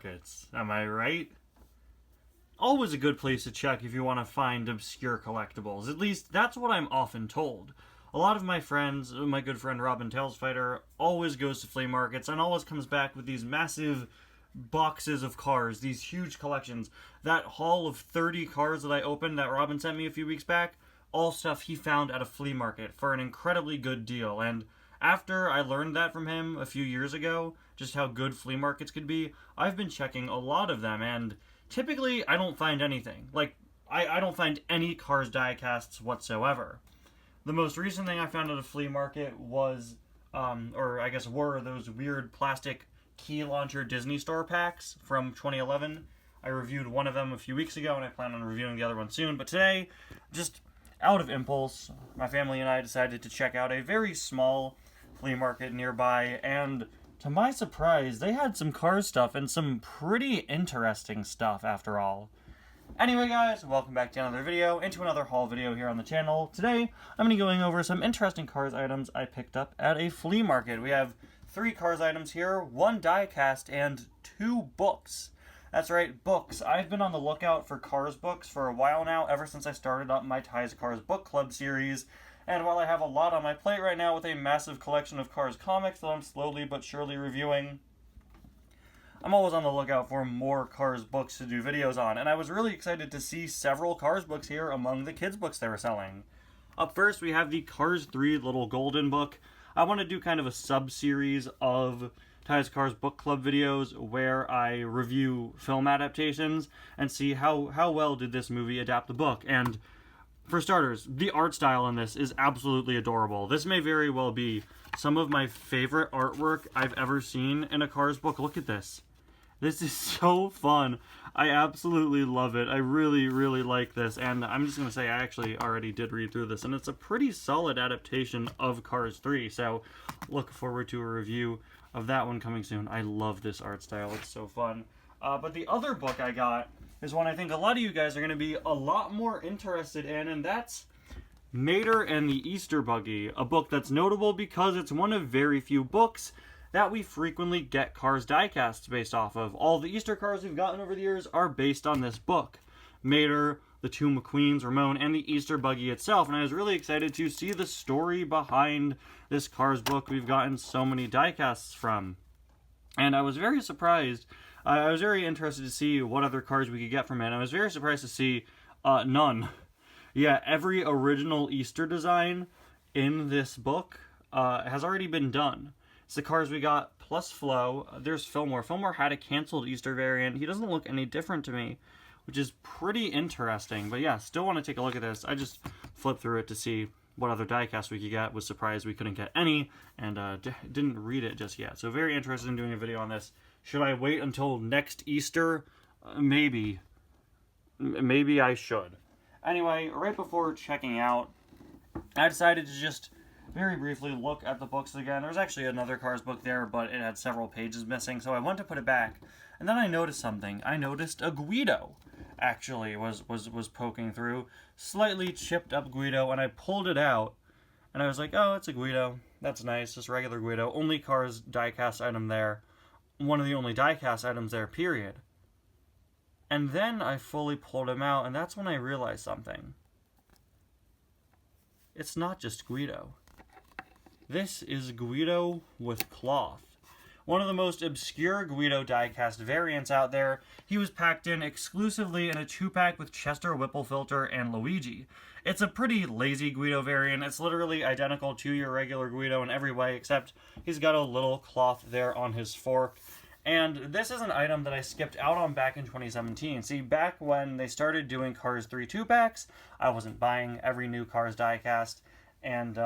markets, am I right? Always a good place to check if you want to find obscure collectibles. At least that's what I'm often told. A lot of my friends, my good friend Robin Tailsfighter, always goes to flea markets and always comes back with these massive boxes of cars, these huge collections. That haul of 30 cars that I opened that Robin sent me a few weeks back, all stuff he found at a flea market for an incredibly good deal. And after I learned that from him a few years ago, just how good flea markets could be, I've been checking a lot of them, and typically I don't find anything. Like, I don't find any Cars diecasts whatsoever. The most recent thing I found at a flea market was, were those weird plastic key launcher Disney Store packs from 2011. I reviewed one of them a few weeks ago, and I plan on reviewing the other one soon. But today, just out of impulse, my family and I decided to check out a very small flea market nearby, and to my surprise, they had some Cars stuff and some pretty interesting stuff after all. Anyway guys, welcome back to another video, into another haul video here on the channel. Today, I'm going to be going over some interesting Cars items I picked up at a flea market. We have 3 Cars items here, 1 diecast, and 2 books. That's right, books. I've been on the lookout for Cars books for a while now, ever since I started up my Ties Cars book club series. And while I have a lot on my plate right now with a massive collection of Cars comics that I'm slowly but surely reviewing, I'm always on the lookout for more Cars books to do videos on, and I was really excited to see several Cars books here among the kids' books they were selling. Up first, we have the Cars 3 Little Golden book. I want to do kind of a sub-series of Ties Cars book club videos where I review film adaptations and see how well did this movie adapt the book. And for starters, the art style in this is absolutely adorable. This may very well be some of my favorite artwork I've ever seen in a Cars book. Look at this. This is so fun. I absolutely love it. I really, really like this. And I'm just going to say I actually already did read through this, and it's a pretty solid adaptation of Cars 3. So look forward to a review of that one coming soon. I love this art style. It's so fun. But the other book I got is one I think a lot of you guys are going to be a lot more interested in, and that's Mater and the Easter Buggy, a book that's notable because it's one of very few books that we frequently get Cars diecasts based off of. All the Easter cars we've gotten over the years are based on this book. Mater, the 2 McQueens, Ramon, and the Easter Buggy itself, and I was really excited to see the story behind this Cars book we've gotten so many diecasts from. And I was very surprised. I was very interested to see what other cars we could get from it. I was very surprised to see none. Yeah, every original Easter design in this book has already been done. It's the cars we got plus Flo. There's Fillmore. Fillmore had a canceled Easter variant. He doesn't look any different to me, which is pretty interesting. But yeah, still want to take a look at this. I just flipped through it to see what other diecast we could get. Was surprised we couldn't get any, and didn't read it just yet. So very interested in doing a video on this. Should I wait until next Easter? Maybe. Maybe I should. Anyway, right before checking out, I decided to just very briefly look at the books again. There's actually another Cars book there, but it had several pages missing, so I went to put it back. And then I noticed something. I noticed a Guido actually was poking through. Slightly chipped up Guido, and I pulled it out. And I was like, oh, it's a Guido. That's nice, just regular Guido. Only Cars diecast item there. One of the only diecast items there, period. And then I fully pulled him out, and that's when I realized something. It's not just Guido. This is Guido with cloth. One of the most obscure Guido diecast variants out there. He was packed in exclusively in a 2-pack with Chester Whipplefilter and Luigi. It's a pretty lazy Guido variant. It's literally identical to your regular Guido in every way, except he's got a little cloth there on his fork. And this is an item that I skipped out on back in 2017. See, back when they started doing Cars 3 2-packs, I wasn't buying every new Cars diecast, and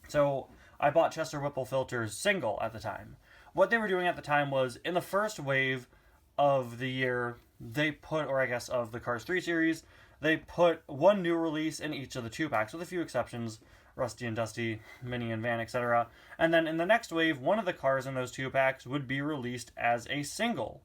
so I bought Chester Whipplefilter's single at the time. What they were doing at the time was, in the first wave of the year, they put, or I guess of the Cars 3 series, they put one new release in each of the 2-packs, with a few exceptions. Rusty and Dusty, Minnie and Van, etc. And then in the next wave, one of the cars in those 2-packs would be released as a single.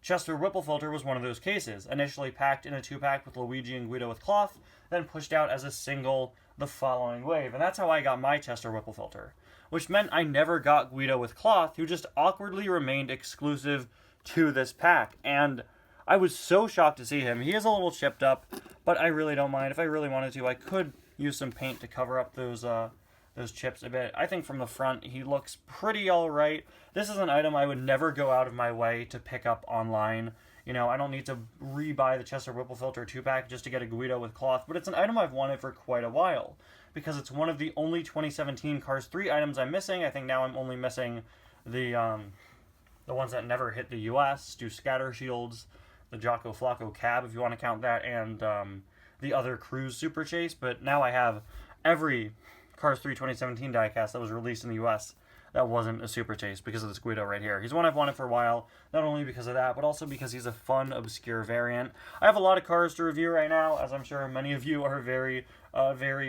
Chester Whipplefilter was one of those cases, initially packed in a 2-pack with Luigi and Guido with cloth, then pushed out as a single the following wave. And that's how I got my Chester Whipplefilter, which meant I never got Guido with cloth, who just awkwardly remained exclusive to this pack. And I was so shocked to see him. He is a little chipped up, but I really don't mind. If I really wanted to, I could use some paint to cover up those chips a bit. I think from the front, he looks pretty alright. This is an item I would never go out of my way to pick up online. You know, I don't need to re-buy the Chester Whipple Filter 2-pack just to get a Guido with cloth, but it's an item I've wanted for quite a while, because it's one of the only 2017 Cars 3 items I'm missing. I think now I'm only missing the ones that never hit the US, Stu Scatter Shields, the Jocko Flacco Cab, if you want to count that, and the other Cruise Super Chase, but now I have every Cars 3 2017 diecast that was released in the US that wasn't a Super Chase because of this Guido right here. He's one I've wanted for a while, not only because of that, but also because he's a fun, obscure variant. I have a lot of cars to review right now, as I'm sure many of you are very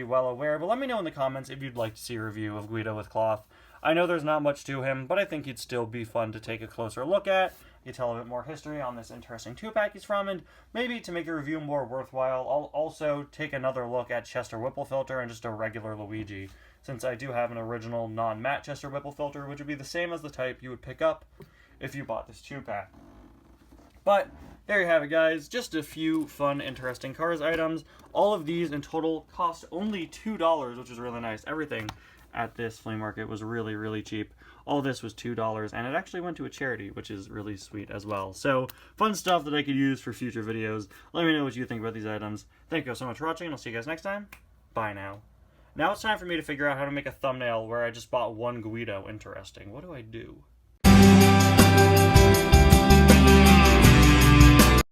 well aware, but let me know in the comments if you'd like to see a review of Guido with cloth. I know there's not much to him, but I think he'd still be fun to take a closer look at. You tell a bit more history on this interesting 2-pack he's from, and maybe to make a review more worthwhile, I'll also take another look at Chester Whipple Filter and just a regular Luigi, since I do have an original non-matte Chester Whipple Filter, which would be the same as the type you would pick up if you bought this 2-pack. But there you have it, guys. Just a few fun, interesting Cars items. All of these in total cost only $2, which is really nice. Everything at this flea market was really, really cheap. All this was $2, and it actually went to a charity, which is really sweet as well. So, fun stuff that I could use for future videos. Let me know what you think about these items. Thank you so much for watching, and I'll see you guys next time. Bye now. Now it's time for me to figure out how to make a thumbnail where I just bought one Guido. Interesting. What do I do?